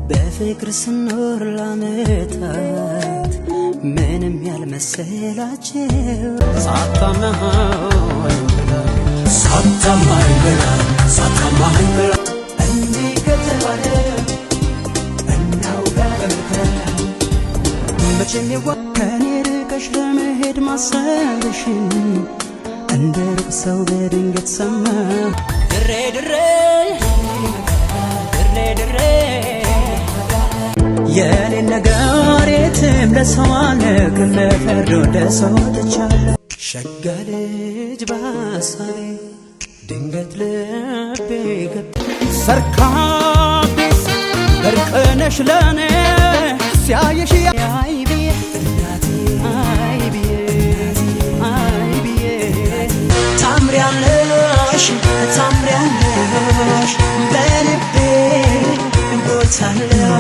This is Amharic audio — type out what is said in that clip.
በፍቅር ስኖር ላመታት ምንም ያልመሰላቸው ሳታማኝ በላ እንዲህ ከተባለ እናውጋ በመከራ መቼም ከኔ ርቀሽ ለመሄድ ማሰብሽን እንደ ሩቅ ሰው በድንገት ሰማ ድሬ ድሬ የኔን ነገር የትም ለሰው አልልክም ለፈርዶ ለሰው ትቻለሁ ሸጋ ልጅ በሐሳቤ ድንገት ልቤ ገባ ሰርካቢስ እርቅነሽ ለኔ ሲያየሽ አይ ብዬ እናቴ አይ ብዬ ታምሪያለሽ በልቤ ቦታለሽ